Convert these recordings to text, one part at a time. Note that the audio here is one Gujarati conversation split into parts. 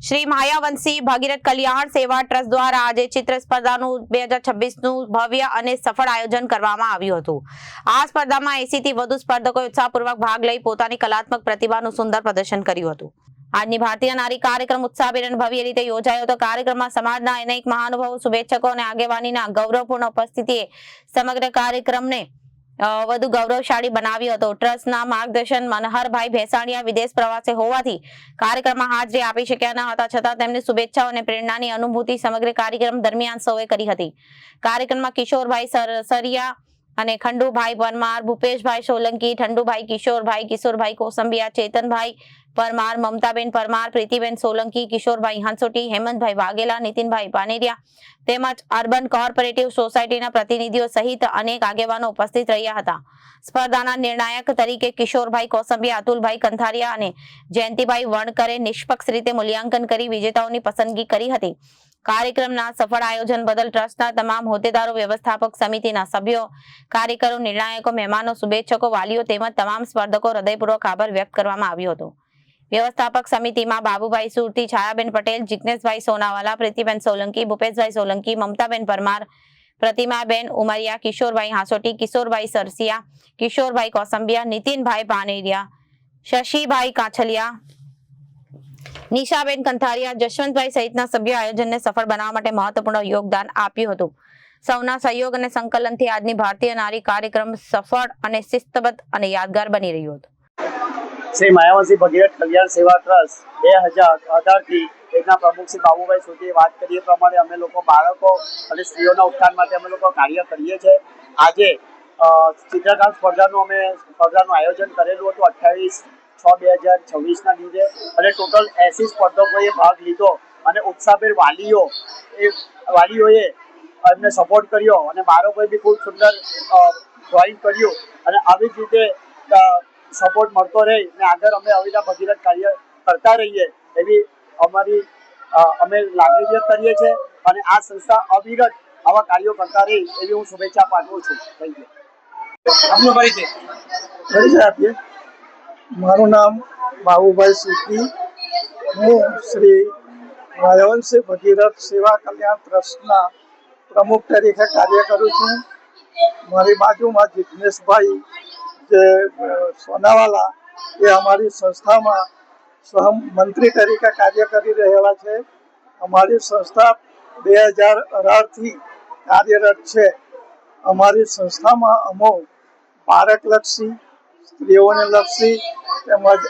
શ્રી માયાવંશી ભગીરથ કલ્યાણ સેવા ટ્રસ્ટ દ્વારા આજે ચિત્ર સ્પર્ધાનું 2026નું ભવ્ય અને સફળ આયોજન કરવામાં આવ્યું હતું। આ સ્પર્ધામાં 80 થી વધુ સ્પર્ધકોએ ઉત્સાહપૂર્વક ભાગ લઈ પોતાની કલાત્મક પ્રતિભાનું સુંદર પ્રદર્શન કર્યું હતું। આજની ભારતીય નારી કાર્યક્રમ ઉત્સાહભેર અને ભવ્ય રીતે યોજાયો હતો। કાર્યક્રમમાં સમાજના અનેક મહાનુભાવો, શુભેચ્છકો અને આગેવાનીના ગૌરવપૂર્ણ ઉપસ્થિતિએ સમગ્ર કાર્યક્રમને વધુ ગૌરવશાળી બનાવ્યો હતો। ટ્રસ્ટના માર્ગદર્શન મનહરભાઈ ભેસાણીયા વિદેશ પ્રવાસે હોવાથી કાર્યક્રમમાં હાજરી આપી શક્યા ન હતા, છતાં તેમની શુભેચ્છાઓ અને પ્રેરણાની અનુભૂતિ સમગ્ર કાર્યક્રમ દરમિયાન સૌએ કરી હતી। કાર્યક્રમમાં કિશોરભાઈ સરસરિયા અને ખંડુભાઈ પરમાર, ભૂપેશભાઈ સોલંકી, ઠંડુભાઈ કિશોરભાઈ, કિશોરભાઈ કોસંબિયા, ચેતનભાઈ પરમાર, મમતાબેન પરમાર, પ્રીતિબેન સોલંકી, કિશોરભાઈ હંસોટી, હેમંતભાઈ વાઘેલા, નીતિનભાઈ પાનેરિયા તેમજ અર્બન કોઓપરેટિવ સોસાયટીના પ્રતિનિધિઓ સહિત અનેક આગેવાનો ઉપસ્થિત રહ્યા હતા। સ્પર્ધાના નિર્ણાયક તરીકે કિશોરભાઈ કોસંબિયા, અતુલભાઈ કંથારિયા અને જયંતિભાઈ વણકરે નિષ્પક્ષ રીતે મૂલ્યાંકન કરી વિજેતાઓની પસંદગી કરી હતી। કાર્યક્રમના સફળ આયોજન બદલ ટ્રસ્ટના તમામ હોદ્દેદારો, વ્યવસ્થાપક સમિતિના સભ્યો, કાર્યકરો, નિર્ણાયકો, મહેમાનો, શુભેચ્છકો, વાલીઓ તેમજ તમામ સ્પર્ધકો હૃદયપૂર્વક આભાર વ્યક્ત કરવામાં આવ્યો હતો। વ્યવસ્થાપક સમિતિમાં બાબુભાઈ સુરતી, છાયાબેન પટેલ, જિગ્નેશભાઈ સોનાવાલા, પ્રીતિબેન સોલંકી, ભૂપેશભાઈ સોલંકી, મમતાબેન પરમાર, પ્રતિમાબેન ઉમરિયા, કિશોરભાઈ હાંસોટી, કિશોરભાઈ સરસિયા, કિશોરભાઈ કોસંબિયા, નીતિનભાઈ પાનેરિયા, શશીભાઈ કાછલિયા, નિશાબેન કંથારિયા, જશવંતભાઈ સહિતના સભ્યો આયોજનને સફળ બનાવવા માટે મહત્વપૂર્ણ યોગદાન આપ્યું હતું। સૌના સહયોગ અને સંકલનથી આજની ભારતીય નારી કાર્યક્રમ સફળ અને શિસ્તબદ્ધ અને યાદગાર બની રહ્યો હતો। શ્રી માયાવંશી ભગીરથ કલ્યાણ સેવા ટ્રસ્ટ 2018 થી એના પ્રમુખ શ્રી બાબુભાઈ સુરતીએ વાત કરી એ પ્રમાણે અમે લોકો બાળકો અને સ્ત્રીઓના ઉત્થાન માટે અમે લોકો કાર્ય કરીએ છીએ। આજે ચિત્રકામ સ્પર્ધાનું આયોજન કરેલું હતું 28/6/2026ના દિવસે અને ટોટલ 80 સ્પર્ધકોએ ભાગ લીધો અને ઉત્સાહભેર વાલીઓએ એમને સપોર્ટ કર્યો અને બાળકોએ બી ખૂબ સુંદર ડ્રોઈંગ કર્યું અને આવી જ રીતે સપોર્ટ મળતો રહે અને આગળ અમે અવિના ભગીરથ કાર્ય કરતા રહીએ એવી અમે લાગણી વ્યક્ત કરીએ છીએ અને આ સંસ્થા અવિરત આવા કાર્યો કરતા રહે એવી હું શુભેચ્છા પાઠવું છું। Thank you. આપનો પરિચય આપીએ। મારું નામ બાબુભાઈ સુરતી, હું શ્રી માયાવંશી ભગીરથ સેવા કલ્યાણ ટ્રસ્ટના પ્રમુખ તરીકે કાર્ય કરું છું। મારી બાજુમાં જિગ્નેશભાઈ જે સોનાવાલા એ અમારી સંસ્થામાં સહમંત્રી તરીકે કાર્ય કરી રહેલા છે। અમારી સંસ્થા 2018થી કાર્યરત છે। અમારી સંસ્થામાં અમો બાળકલક્ષી, સ્ત્રીઓને લક્ષી તેમજ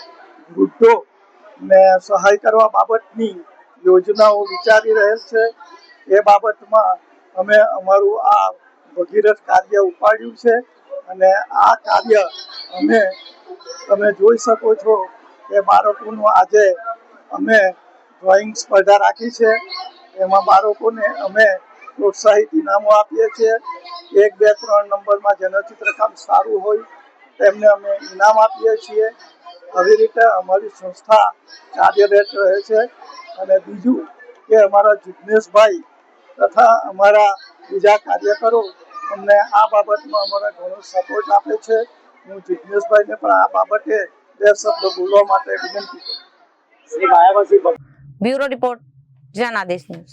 વૃદ્ધોને સહાય કરવા બાબતની યોજનાઓ વિચારી રહેલ છે। એ બાબતમાં અમે અમારું આ ભગીરથ કાર્ય ઉપાડ્યું છે અને આ કાર્ય તમે જોઈ શકો છો કે બાળકોનું આજે અમે ડ્રોઈંગ સ્પર્ધા રાખી છે। એમાં બાળકોને અમે પ્રોત્સાહિત ઇનામો આપીએ છીએ। 1, 2, 3 નંબરમાં જેનું ચિત્રકામ સારું હોય તેમને અમે ઇનામ આપીએ છીએ। આવી રીતે અમારી સંસ્થા કાર્યરત રહે છે। અને બીજું કે અમારા જિગ્નેશભાઈ તથા અમારા બીજા કાર્યકરો અમને આ બાબતમાં અમારા ઘણો સપોર્ટ આપે છે। હું જિગ્નેશભાઈને પણ આ બાબતે 2 શબ્દ બોલવા માટે વિનંતી કરું। Bureau report, Janadesh news.